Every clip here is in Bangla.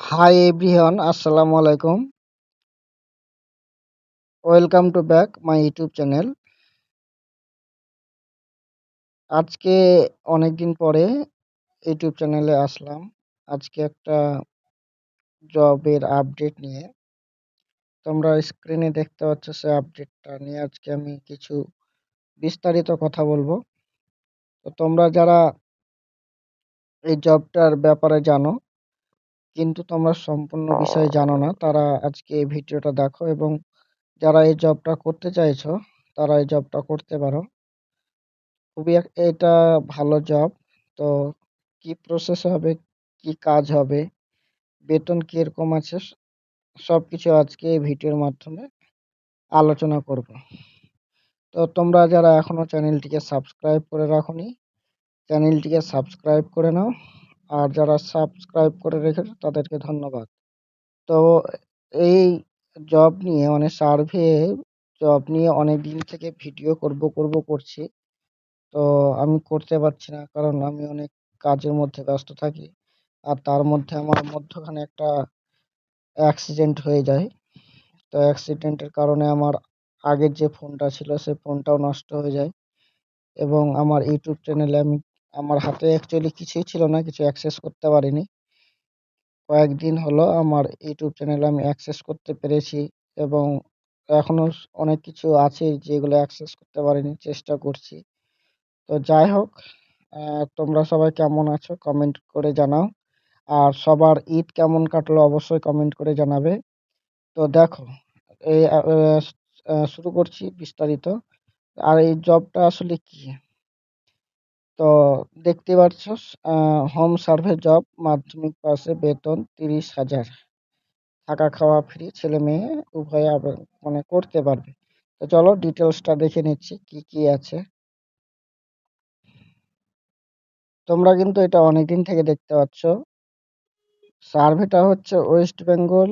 Hi everyone, Assalamu alaikum. Welcome to back my YouTube channel. আজকে অনেকদিন পরে ইউটিউব চ্যানেলে আসলাম। আজকে একটা জবের আপডেট নিয়ে। তোমরা স্ক্রিনে দেখতে পাচ্ছ সেই আপডেটটা নিয়ে আজকে আমি কিছু বিস্তারিত কথা বলবো। তো তোমরা যারা এই জবটার ব্যাপারে জানো কিন্তু তোমরা সম্পূর্ণ বিষয় জানো না, তারা আজকে এই ভিডিওটা দেখো এবং যারা এই জবটা করতে চাইছো তারা এই জবটা করতে পারো। এটা ভালো জব। তো কি প্রসেস হবে, কি কাজ হবে, বেতন কিরকম আছে, সবকিছু আজকে এই ভিডিওর মাধ্যমে আলোচনা করব। তো তোমরা যারা এখনো চ্যানেলটিকে সাবস্ক্রাইব করে রাখোনি, চ্যানেলটিকে সাবস্ক্রাইব করে নাও। আর যারা সাবস্ক্রাইব করে রেখেছো তাদেরকে ধন্যবাদ। তো এই জব নিয়ে জব নিয়ে অনেক দিন থেকে ভিডিও করব করছি। তো আমি করতে পারছি না কারণ আমি অনেক কাজের মধ্যে ব্যস্ত থাকি। আর তার মধ্যে আমার মধ্যখানে একটা অ্যাক্সিডেন্ট হয়ে যায়। তো অ্যাক্সিডেন্টের কারণে আমার আগের যে ফোনটা ছিল সেই ফোনটাও নষ্ট হয়ে যায় এবং আমার ইউটিউব চ্যানেলে আমার হাতে অ্যাকচুয়ালি কিছুই ছিল না, কিছু অ্যাক্সেস করতে পারিনি। কয়েকদিন হলো আমার ইউটিউব চ্যানেলে আমি অ্যাক্সেস করতে পেরেছি এবং এখনো অনেক কিছু আছে যেগুলো অ্যাক্সেস করতে পারিনি, চেষ্টা করছি। তো যাই হোক, তোমরা সবাই কেমন আছো কমেন্ট করে জানাও। আর সবার ঈদ কেমন কাটলো অবশ্যই কমেন্ট করে জানাবে। তো দেখো, এই শুরু করছি বিস্তারিত। আর এই জবটা আসলে কি? তো দেখতে পাচ্ছ, হোম সার্ভে জব, মাধ্যমিক পাশে বেতন 30,000, থাকা খাওয়া ফ্রি, ছেলে মেয়ে উভয়ে মানে করতে পারবে। তো চলো ডিটেলসটা দেখে নিচ্ছি কি কি আছে। তোমরা কিন্তু এটা অনেকদিন থেকে দেখতে পাচ্ছ। সার্ভেটা হচ্ছে ওয়েস্ট বেঙ্গল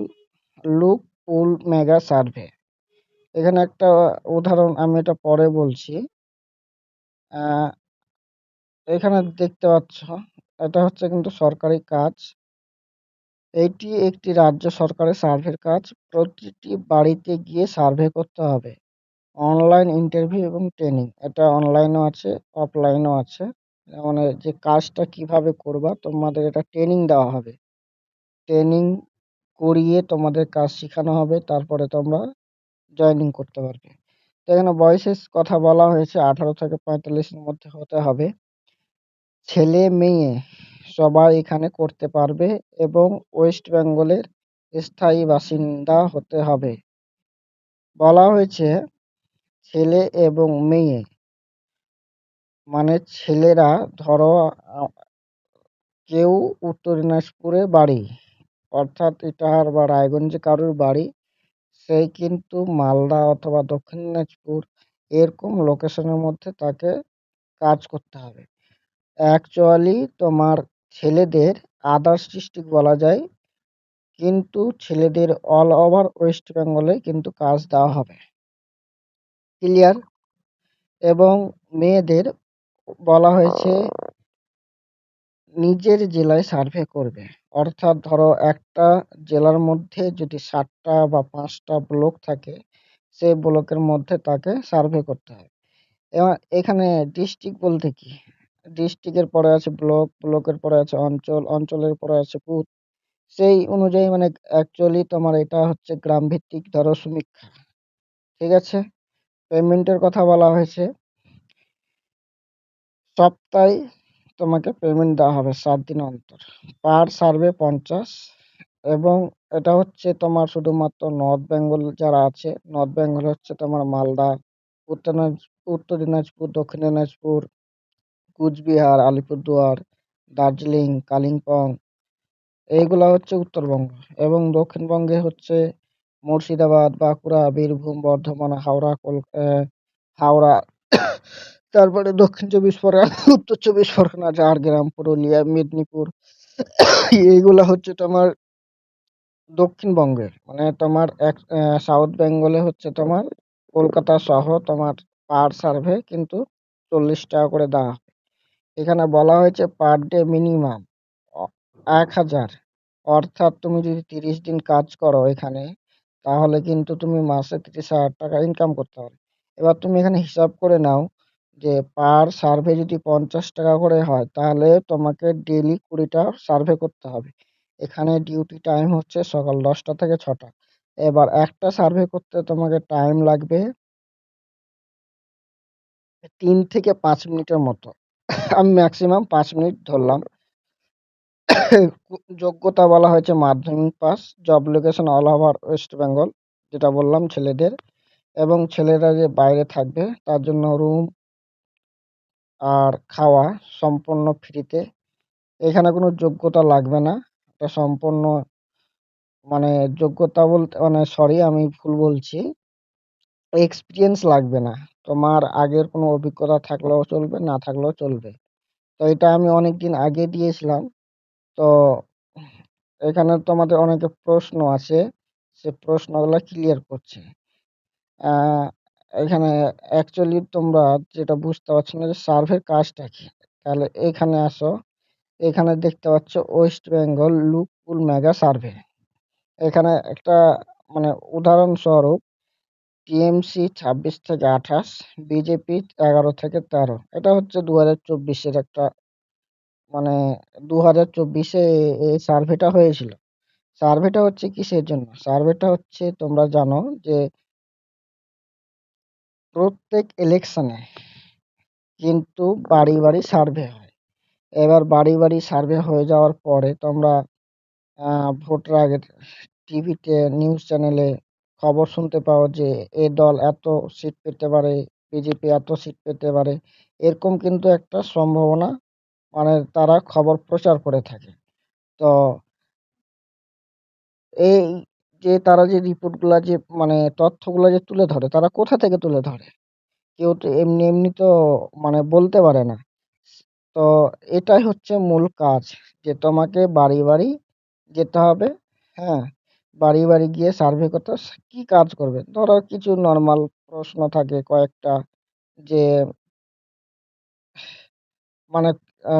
লুক পুল মেগা সার্ভে। এখানে একটা উদাহরণ আমি এটা পরে বলছি। আহ, এখানে দেখতে পাচ্ছ, এটা হচ্ছে কিন্তু সরকারি কাজ। এটি একটি রাজ্য সরকারের সার্ভের কাজ। প্রতিটি বাড়িতে গিয়ে সার্ভে করতে হবে। অনলাইন ইন্টারভিউ এবং ট্রেনিং, এটা অনলাইনও আছে অফলাইনও আছে। মানে যে কাজটা কিভাবে করবা তোমাদের এটা ট্রেনিং দেওয়া হবে। ট্রেনিং করিয়ে তোমাদের কাজ শেখানো হবে, তারপরে তোমরা জয়েনিং করতে পারবে। তো এখানে বয়সের কথা বলা হয়েছে 18 থেকে 45-এর মধ্যে হতে হবে। ছেলে মেয়ে সবাই এখানে করতে পারবে এবং ওয়েস্ট বেঙ্গলের স্থায়ী বাসিন্দা হতে হবে। বলা হয়েছে ছেলে এবং মেয়ে, মানে ছেলেরা ধরো আহ, কেউ উত্তর দিনাজপুরে বাড়ি, অর্থাৎ ইটাহার বা রায়গঞ্জে কারোর বাড়ি, সেই কিন্তু মালদা অথবা দক্ষিণ দিনাজপুর এরকম লোকেশনের মধ্যে তাকে কাজ করতে হবে। অ্যাকচুয়ালি তোমার ছেলেদের আদার্স ডিস্ট্রিক্ট বলা যায়, কিন্তু ছেলেদের অল ওভার ওয়েস্ট বেঙ্গলে কিন্তু কাজ দেওয়া হবে। ক্লিয়ার? এবং মেয়েদের বলা হয়েছে নিজের জেলায় সার্ভে করবে। অর্থাৎ ধরো একটা জেলার মধ্যে যদি 7টা বা 5টা ব্লক থাকে, সেই ব্লকের মধ্যে তাকে সার্ভে করতে হবে। এবার এখানে ডিস্ট্রিক্ট বলতে কি, ডিস্ট্রিক্টের পরে আছে ব্লক, ব্লকের পরে আছে অঞ্চল, অঞ্চলের পরে আছে বুথ। সেই অনুযায়ী মানে অ্যাকচুয়ালি তোমার এটা হচ্ছে গ্রাম ভিত্তিক ধরো সমীক্ষা। ঠিক আছে? পেমেন্টের কথা বলা হয়েছে, সপ্তাহে তোমাকে পেমেন্ট দেওয়া হবে 7 দিন অন্তর। পার সার্ভে 50। এবং এটা হচ্ছে তোমার শুধুমাত্র নর্থ বেঙ্গল যারা আছে, নর্থ বেঙ্গল হচ্ছে তোমার মালদা, উত্তর দিনাজপুর, দক্ষিণ দিনাজপুর, কুচবিহার, আলিপুরদুয়ার, দার্জিলিং, কালিম্পং, এইগুলা হচ্ছে উত্তরবঙ্গ। এবং দক্ষিণবঙ্গে হচ্ছে মুর্শিদাবাদ, বাঁকুড়া, বীরভূম, বর্ধমান, হাওড়া, তারপরে দক্ষিণ চব্বিশ পরগনা, উত্তর চব্বিশ পরগনা, ঝাড়গ্রাম, পুরুলিয়া, মেদিনীপুর, এইগুলা হচ্ছে তোমার দক্ষিণবঙ্গের। মানে তোমার সাউথ বেঙ্গলে হচ্ছে তোমার কলকাতা সহ তোমার পার সার্ভে কিন্তু 40 টাকা করে দেওয়া হবে। এখানে বলা হয়েছে পার ডে মিনিমাম 1,000। অর্থাৎ তুমি যদি ৩০ দিন কাজ করো এখানে, তাহলে কিন্তু তুমি মাসে ৩০,০০০ টাকা ইনকাম করতে পারবে। এবার তুমি এখানে হিসাব করে নাও যে পার সার্ভে যদি ৫০ টাকা করে হয়, তাহলে তোমাকে ডেইলি ২০টা সার্ভে করতে হবে। এখানে ডিউটি টাইম হচ্ছে সকাল ১০টা থেকে ৬টা। এবার একটা সার্ভে করতে তোমাকে টাইম লাগবে ৩ থেকে ৫ মিনিটের মতো। আমি ম্যাক্সিমাম ৫ মিনিট ধরলাম। যোগ্যতা বলা হয়েছে মাধ্যমিক pass, job location all over West Bengal, যেটা বললাম ছেলেদের, এবং ছেলেরা যে বাইরে থাকবে তার জন্য রুম আর খাওয়া সম্পূর্ণ ফ্রিতে। এখানে কোনো যোগ্যতা লাগবে না। এটা সম্পূর্ণ মানে যোগ্যতা বলতে মানে সরি আমি ভুল বলছি। এক্সপেরিয়েন্স লাগবে না। তোমার আগের কোনো অভিজ্ঞতা থাকলেও চলবে, না থাকলেও চলবে। তো এটা আমি অনেকদিন আগে দিয়েছিলাম। তো এখানে তোমাদের অনেকে প্রশ্ন আছে, সে প্রশ্নগুলা ক্লিয়ার করছি। আ এখানে অ্যাকচুয়ালি তোমরা যেটা বুঝতে পারছো না যে সার্ভের কাজটা কি? তাহলে এখানে আসো। এখানে দেখতে পাচ্ছ ওয়েস্ট বেঙ্গল লুক পুল মেগা সার্ভে। এখানে একটা মানে উদাহরণস্বরূপ টিএমসি ২৬ থেকে ২৮, বিজেপি ১১ থেকে ১৩। এটা হচ্ছে ২০২৪ এর একটা মানে ২০২৪ এ এই সার্ভেটা হয়েছিল। সার্ভেটা হচ্ছে কিসের জন্য? সার্ভেটা হচ্ছে তোমরা জানো যে প্রত্যেক ইলেকশনে কিন্তু বাড়ি, বাড়ি সার্ভে হয়। এবার বাড়ি, বাড়ি সার্ভে হয়ে যাওয়ার পরে তোমরা আ ভোটের আগে টিভিতে নিউজ চ্যানেলে খবর শুনতে পাও যে এ দল এত সিট পেতে পারে, বিজেপি এত সিট পেতে পারে। এরকম কিন্তু একটা সম্ভাবনা মানে তারা খবর প্রচার করে থাকে। তো এই যে তারা যে রিপোর্টগুলা যে মানে তথ্যগুলা যে তুলে ধরে, তারা কোথা থেকে তুলে ধরে? কেউ তো এমনি, এমনি তো মানে বলতে পারে না। তো এটাই হচ্ছে মূল কাজ যে তোমাকে বাড়ি, বাড়ি যেতে হবে, হ্যাঁ? বাড়ি, বাড়ি গিয়ে সার্ভে করতে কি কাজ করবে? ধরো কিছু নরমাল প্রশ্ন থাকে কয়েকটা যে মানে আ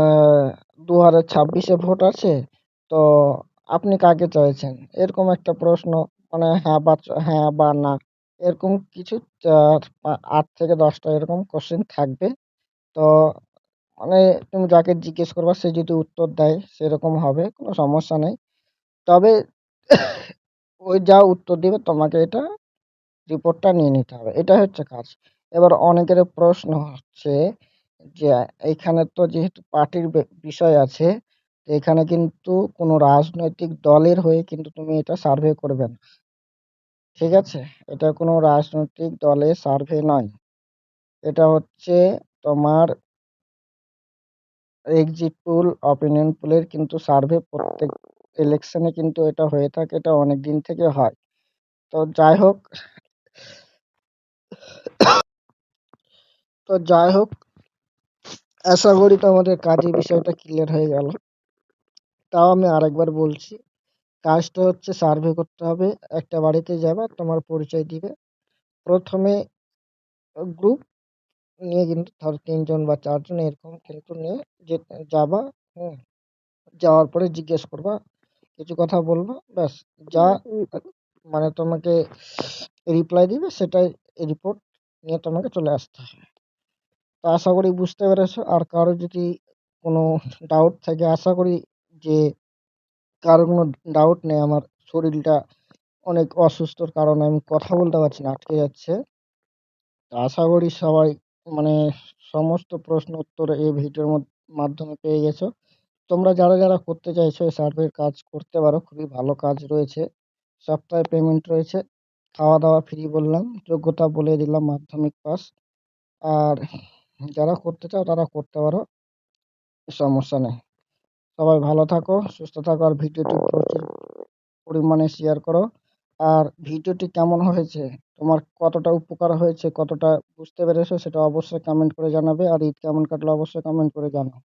২০২৬ এ ভোট আছে, তো আপনি কাকে চাইছেন? এরকম একটা প্রশ্ন মানে হ্যাঁ বা না এরকম কিছু ৮ থেকে ১০ টা এরকম কোয়েশ্চেন থাকবে। তো মানে তুমি যাকে জিজ্ঞেস করবা সে যদি উত্তর দেয় সেরকম হবে, কোনো সমস্যা নেই। তবে ওই যা উত্তর দিবে তোমাকে এটা রিপোর্টটা নিয়ে নিতে হবে। এটাই হচ্ছে কাজ। এবার অনেকের প্রশ্ন হচ্ছে যে এইখানে তো যেহেতু পার্টির বিষয় আছে, এখানে কিন্তু কোনো রাজনৈতিক দলের হয়ে কিন্তু তুমি এটা সার্ভে করবে না। ঠিক আছে? এটা কোনো রাজনৈতিক দলের সার্ভে নয়। এটা হচ্ছে তোমার এক্সিট পোল, অপিনিয়ন পোলের কিন্তু সার্ভে প্রত্যেক ইলেকশনে কিন্তু এটা হয়ে থাকে। এটা অনেকদিন থেকে হয়। তো যাই হোক তো যাই হোক আশা করি তোমাদের কাজের বিষয়টা ক্লিয়ার হয়ে গেল। তাও আমি আরেকবার বলছি, কাজটা হচ্ছে সার্ভে করতে হবে। একটা বাড়িতে যাবা, তোমার পরিচয় দিবে। ১ম এ গ্রুপ নিয়ে কিন্তু ধরো ৩ জন বা ৪ জন এরকম কিন্তু নিয়ে যে যাবা, হুম? যাওয়ার পরে জিজ্ঞেস করবা, কিছু কথা বলবা, ব্যাস যা মানে তোমাকে রিপ্লাই দিবে সেটাই রিপোর্ট নিয়ে তোমাকে চলে আসতে হবে। তো আশা করি বুঝতে পেরেছো। আর কারো যদি কোনো ডাউট থাকে আশা করি যে কারো কোনো ডাউট নেই। আমার শরীরটা অনেক অসুস্থর কারণে আমি কথা বলতে পারছি না, আটকে যাচ্ছে। তো আশা করি সবাই মানে সমস্ত প্রশ্ন উত্তর এই ভিডিওর মাধ্যমে পেয়ে গেছো। তোমরা যারা, যারা করতে চাইছো এই সার্ভের কাজ করতে পারো। খুবই ভালো কাজ রয়েছে। সপ্তাহে পেমেন্ট রয়েছে। খাওয়া-দাওয়া ফ্রি বললাম। যোগ্যতা বলে দিলাম মাধ্যমিক পাস। আর যারা করতে চাও তারা করতে পারো। সমস্যা নেই। সবাই ভালো থাকো, সুস্থ থাকো আর ভিডিওটি প্রচুর পরিমাণে শেয়ার করো। আর ভিডিওটি কেমন হয়েছে, তোমার কতটা উপকার হয়েছে, কতটা বুঝতে পেরেছো সেটা অবশ্যই কমেন্ট করে জানাবে। আর ঈদ কেমন কাটলো অবশ্যই কমেন্ট করে জানাও।